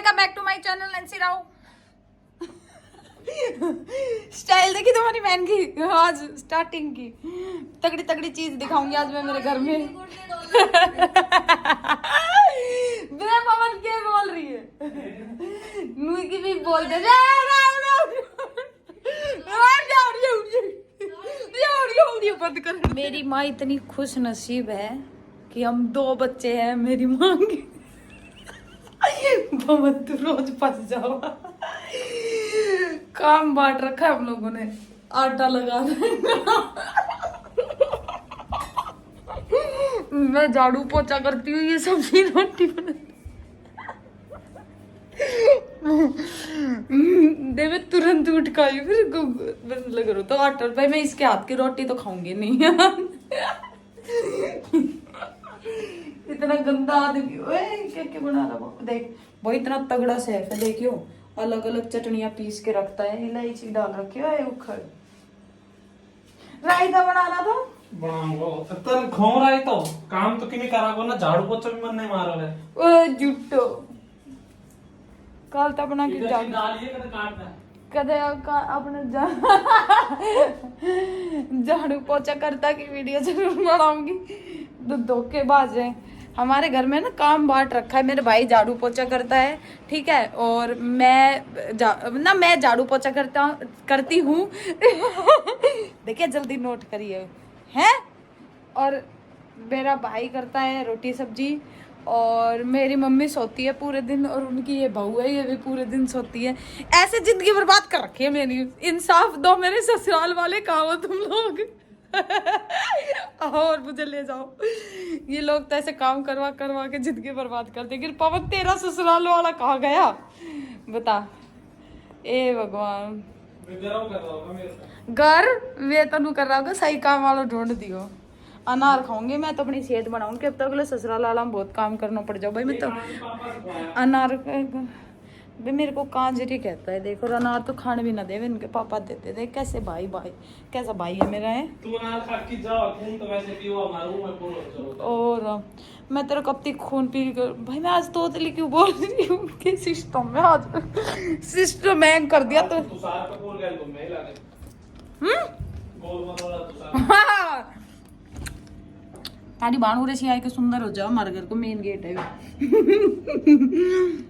Welcome back to my channel Nancy Rao. Style देखी तुम्हारी बहन की आज स्टार्टिंग की तगड़ी तगड़ी चीज दिखाऊंगी आज मैं मेरे घर में। बिना पवन के बोल रही है नूई की भी बोल दे बंद कर। मेरी माँ इतनी खुश नसीब है कि हम 2 बच्चे हैं मेरी माँ की। पवन तू रोज फंस जाओ। काम बांट रखा है हम लोगों ने, आटा लगा मैं झाड़ू पोछा करती हूँ, ये सब्जी रोटी दे मैं तुरंत उठ के आई फिर लग रहा तो आटा भाई मैं इसके हाथ की रोटी तो खाऊंगी नहीं। इतना गंदा आदमी क्या क्या बना रहा वो देख, वो इतना तगड़ा शेफ है देखियो, अलग अलग चटनियां पीस के रखता है, इलायची डाल रखी है, उखड़ रायता बना रहा था तन घूम रहा है तो काम तो किन्हीं करा ना, झाड़ू पोछा भी मन नहीं मारो है ओ जुट्टो काल तो बना के कदे अपने झाड़ू पोछा करता की वीडियो जरूर बनाऊंगी। तो धोखेबाज है हमारे घर में ना, काम बांट रखा है। मेरे भाई झाड़ू पोछा करता है ठीक है, और मैं झाड़ू पोछा करती हूँ। देखिए जल्दी नोट करिए हैं। और मेरा भाई करता है रोटी सब्जी, और मेरी मम्मी सोती है पूरे दिन, और उनकी ये बहू है ये भी पूरे दिन सोती है। ऐसे जिंदगी बर्बाद कर रखी है मेरी। इंसाफ दो मेरे ससुराल वाले, कहाँ हो तुम लोग? और मुझे ले जाओ। ये लोग तो ऐसे काम करवा करवा के जिंदगी बर्बाद कर देंगे। पवन तेरा ससुराल वाला कहाँ गया बता? ए भगवान, घर वे तनु कर रहा होगा, सही काम वाला ढूंढ दियो। अनार खाऊंगी मैं तो अपनी सेहत बनाऊंगी। अब तक ससुराल वाला में बहुत काम करना पड़ जाओ भाई। मैं तो अनार भाई मेरे को कांजरी कहता है देखो, अनार तो खाने भी ना दे, इनके पापा देते थे। कैसे भाई कैसा भाई है मेरा है। तू अनार खा के जाओ, खून तो वैसे पियो मारू मैं बोलो। और मैं तेरा कब तक खून पी कर भाई। मैं आज तोतली क्यों बोल रही हूँ कि सिस्टम में आज सिस्टम हैंग कर दिया तो तुषार का बोल गया तुम नहीं लागे बोल मत वाला तुषार। तारी बाणू से आए के सुंदर हो जाओ। हमारे घर को मेन गेट है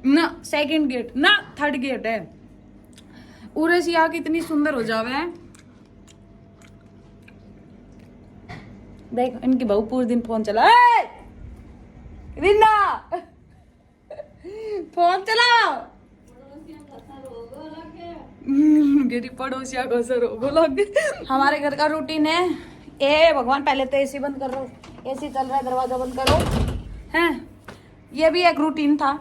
ना, सेकंड गेट ना, थर्ड गेट है। उरे से आके इतनी सुंदर हो जावे। देख इनकी बहू पूरे दिन फोन चला रिंदा फोन चलाओ। मेरी पड़ोसिया को सर रोगो लग गए। हमारे घर का रूटीन है, ए भगवान पहले तो एसी बंद कर लो, एसी चल रहा है, दरवाजा बंद करो हैं। ये भी एक रूटीन था।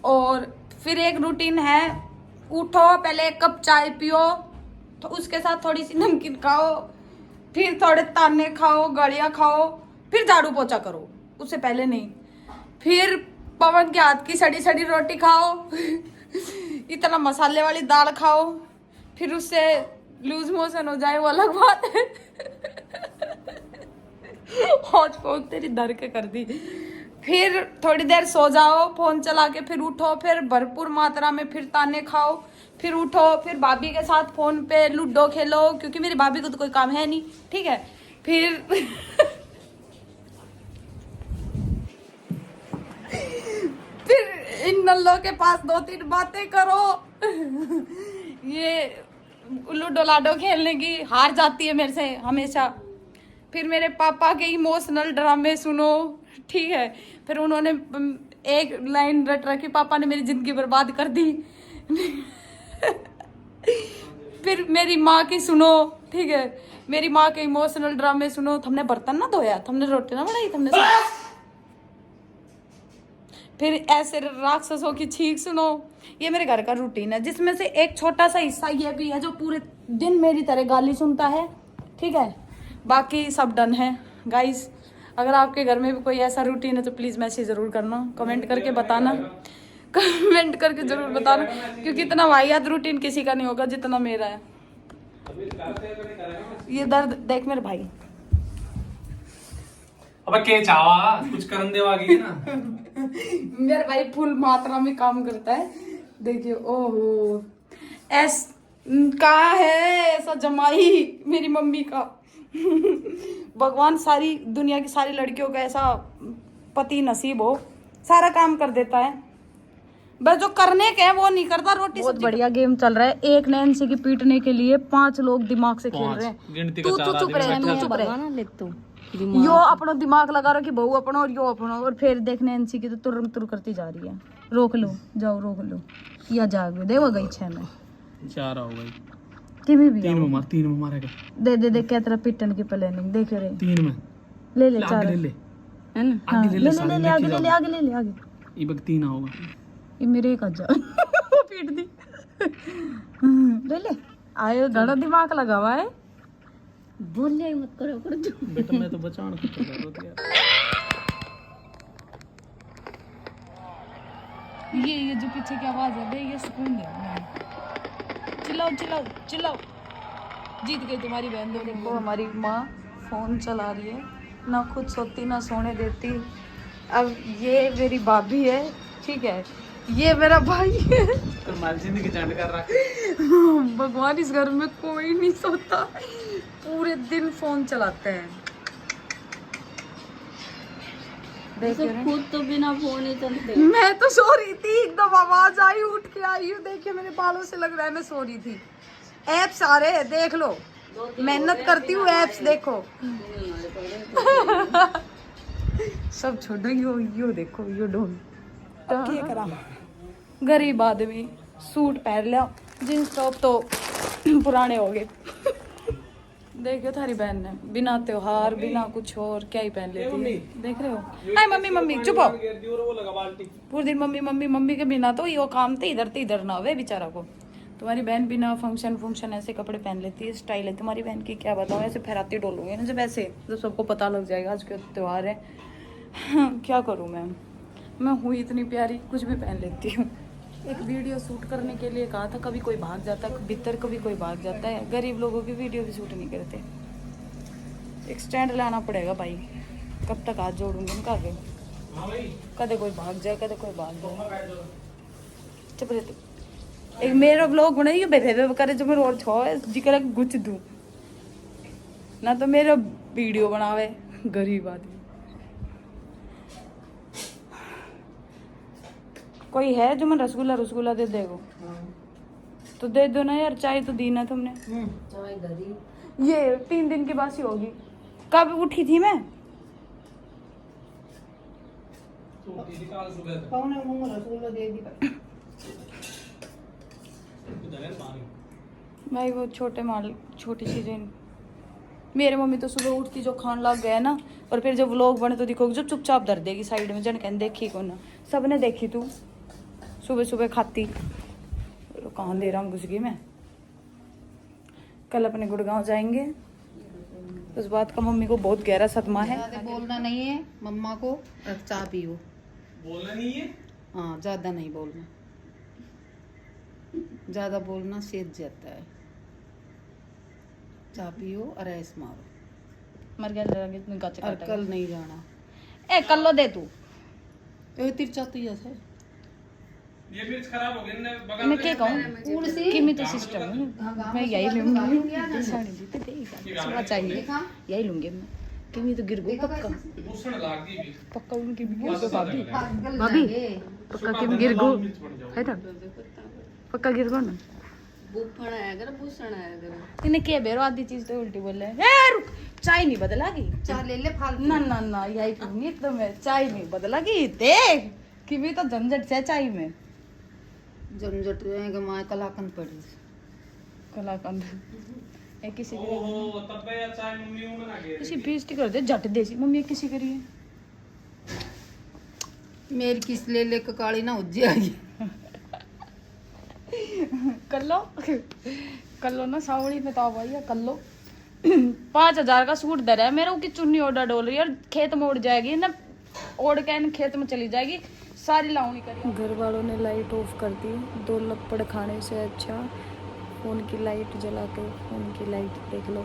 और फिर एक रूटीन है, उठो पहले 1 कप चाय पियो, तो उसके साथ थोड़ी सी नमकीन खाओ, फिर थोड़े ताने खाओ, गालियाँ खाओ, फिर झाड़ू पोछा करो, उससे पहले नहीं। फिर पवन के हाथ की सड़ी सड़ी रोटी खाओ, इतना मसाले वाली दाल खाओ, फिर उससे लूज मोशन हो जाए वो अलग बात है। आज फोन तेरी धर के कर दी। फिर थोड़ी देर सो जाओ फोन चला के, फिर उठो, फिर भरपूर मात्रा में फिर ताने खाओ, फिर उठो, फिर भाभी के साथ फोन पे लूडो खेलो, क्योंकि मेरी भाभी को तो कोई काम है नहीं ठीक है। फिर इन नल्लों के पास 2-3 बातें करो। ये लूडो लाडो खेलने की हार जाती है मेरे से हमेशा। फिर मेरे पापा के इमोशनल ड्रामे सुनो ठीक है। फिर उन्होंने एक लाइन रट रखी, पापा ने मेरी जिंदगी बर्बाद कर दी। फिर मेरी माँ की सुनो ठीक है, मेरी माँ के इमोशनल ड्रामे सुनो। तुमने बर्तन ना धोया, तुमने रोटी ना बनाई, तुमने फिर ऐसे राक्षसों की छींक सुनो। ये मेरे घर का रूटीन है, जिसमें से एक छोटा सा हिस्सा ये भी है जो पूरे दिन मेरी तरह गाली सुनता है ठीक है। बाकी सब डन है गाइस। अगर आपके घर में भी कोई ऐसा रूटीन है तो प्लीज़ मैसेज ज़रूर करना, कमेंट करके बताना, कमेंट करके ज़रूर बताना, क्योंकि इतना वाहियात रूटीन किसी का नहीं होगा जितना मेरा है। ये दर्द देख मेरे भाई। अबे के चावा कुछ करन देवागी ना। मेरा भाई फुल मात्रा में काम करता है देखिए ओहो ऐस का है ऐसा जमाई मेरी मम्मी का। भगवान सारी दुनिया की सारी लड़कियों का ऐसा पति नसीब हो, सारा काम कर देता है, बस जो करने के है वो नहीं करता। रोटी बहुत बढ़िया गेम चल रहा है। एक नैन्सी की पीटने के लिए 5 लोग दिमाग से खेल रहे हैं। तू चुप रहे, तू चुप रहे। यो अपनो दिमाग लगा रहा कि बहू अपनो और यो अपनो, और फिर देख नैन्सी की तो तुर तुर करती जा रही है। रोक लो, जाओ रोक लो। या जाग दे वो गई 6 में 4 हो गई। किमी भी 3 में मारेगा। दे दे दे क्या तेरा पिटन की प्लानिंग देख रहे। 3 में ले ले 4 ले ले है ना। हाँ, ले ले ले आगे ले ले आगे। ये बग 3 होगा। ये मेरे एक जा वो पीट दी। ले ले आयो, घड़ा दिमाग लगा हुआ है। बोलने मत करो बेटा मैं तो बचाने को कर रहा था यार। ये जो पीछे की आवाज है बे, ये सुकून दे। चिल्लाओ चिल्लाओ चिल्लाओ। जीत गई तुम्हारी बहन। देखो हमारी माँ फोन चला रही है, ना खुद सोती ना सोने देती। अब ये मेरी भाभी है, ठीक है, ये मेरा भाई है। तो माल जिंदगी चैंट कर रहा। भगवान इस घर में कोई नहीं सोता, पूरे दिन फोन चलाते हैं। तो खुद तो बिना फोन ही चलते। मैं तो सो रही थी, एकदम आवाज आई, उठ के आई हूँ। देखिए मेरे बालों से लग रहा है मैं सो रही थी। ऐप्स आ रहे हैं, देख लो, मेहनत करती हूँ, ऐप्स देखो। सब छोड़ो, यो देखो, यो ढोल करा। गरीब आदमी सूट पहन लिया, जींस टॉप तो पुराने हो गए। देखियो थारी बहन ने बिना त्योहार बिना कुछ और क्या ही पहन लेती है। देख रहे हो। हाय मम्मी मम्मी चुप हो। पूरे दिन मम्मी मम्मी मम्मी के बिना तो यो काम थे इधर ना हुए बेचारा को। तुम्हारी बहन बिना फंक्शन ऐसे कपड़े पहन लेती है, स्टाइल है तुम्हारी बहन की। क्या बताऊँ, ऐसे फहराती डोलूंगी ना जब ऐसे, तो सबको पता लग जाएगा आज के त्योहार है। क्या करूँ मैं हुई इतनी प्यारी, कुछ भी पहन लेती हूँ। एक वीडियो शूट करने के लिए कहा था, कभी कोई भाग जाता है भीतर, कभी कोई भाग जाता है। गरीब लोगों की वीडियो भी शूट नहीं करते। एक स्टैंड लाना पड़ेगा भाई, कब तक हाथ जोड़ूंगी उनका आगे। कदे कोई भाग जाए, कदे कोई भाग जाए। चुप रहती। एक मेरा ब्लॉग बनाइए बेबे करे जो मैं रोड छो जिक्र गुच दूँ ना, तो मेरा वीडियो बनावे गरीब आदमी। कोई है जो मैं रसगुल्ला दे देगो तो दे दो ना यार। चाय तो दी ना तुमने। चाय धरी ये 3 दिन की बासी होगी। कब उठी थी मैं? रसगुल्ला दे दी भाई वो छोटी चीजें। मेरे मम्मी तो सुबह उठती जो खान लग गया ना, और फिर जब व्लॉग बने तो दिखोगे जब चुपचाप धर देगी साइड में, जन कहने देखी को ना। सबने देखी तू सुबह सुबह खाती कहाँ दे रहा हूँ घुस गई मैं। कल अपने गुड़गांव जाएंगे, उस बात का मम्मी को बहुत गहरा सदमा है। ज्यादा बोलना नहीं है मम्मा को, चाय पियो। बोलना नहीं है। हाँ ज्यादा नहीं बोलना, ज्यादा बोलना सेज जाता है। चाय पियो और ऐस मारो। मर गया और कल नहीं जाना। ए कल लो दे तू। तिरचा तो ऐसे ये मिर्च खराब हो गई ना, बगल मैं क्या कहूँ कि मैं तो सिस्टम हूँ, मैं यही लूंगी। साड़ी जीते दे चाहिए, यही लूंगी मैं। कि मैं तो गिर गई पक्का दूसरा लागी भी पक्का उनकी भी गिर गो भाभी पक्का कि मैं गिर गो है ना, पक्का गिर गो ना। बुफण आया कर, भूषण आया कर। इन्हें क्या बेरो आधी चीज तो उल्टी बोल रहे हैं। रुक, चाय नहीं बदलागी। चाय ले ले फालतू। ना यही कहूंगी तो मैं, चाय नहीं बदलागी। देख कि भी तो झंझट से चाय में झंझट रहेगा। माँ कलाकंद पड़ी कलाकंद एक किसी की ओहो तब या चाय मम्मी उन ना गए किसी बेइज्जती कर दे झट देसी मम्मी किसी करिए। मेरी किस ले ले काली ना उज्जी आई। कर लो ना सावड़ी में तो भैया कर लो। 5,000 का सूट दे रहा है मेरा, की चुन्नी ओढ़ा डोल रही है और खेत में उड़ जाएगी ना, ओढ़ के खेत में चली जाएगी सारी लाउनी करी। घर वालों ने लाइट ऑफ कर दी। 2 लपड़ खाने से अच्छा फोन की लाइट जला के फोन की लाइट देख लो।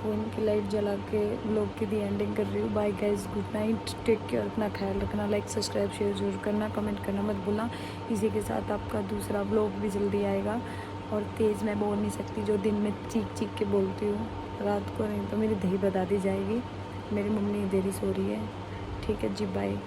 फ़ोन की लाइट जला के व्लॉग की दी एंडिंग कर रही हूँ। Bye guys, good night, take care, अपना ख्याल रखना, लाइक सब्सक्राइब शेयर जरूर करना, कमेंट करना मत भूलना। इसी के साथ आपका दूसरा व्लॉग भी जल्दी आएगा। और तेज़ मैं बोल नहीं सकती, जो दिन में चीख चीख के बोलती हूँ, रात को नहीं तो मेरी दही बता दी जाएगी। मेरी मम्मी देरी सो रही है। ठीक है जी, बाय।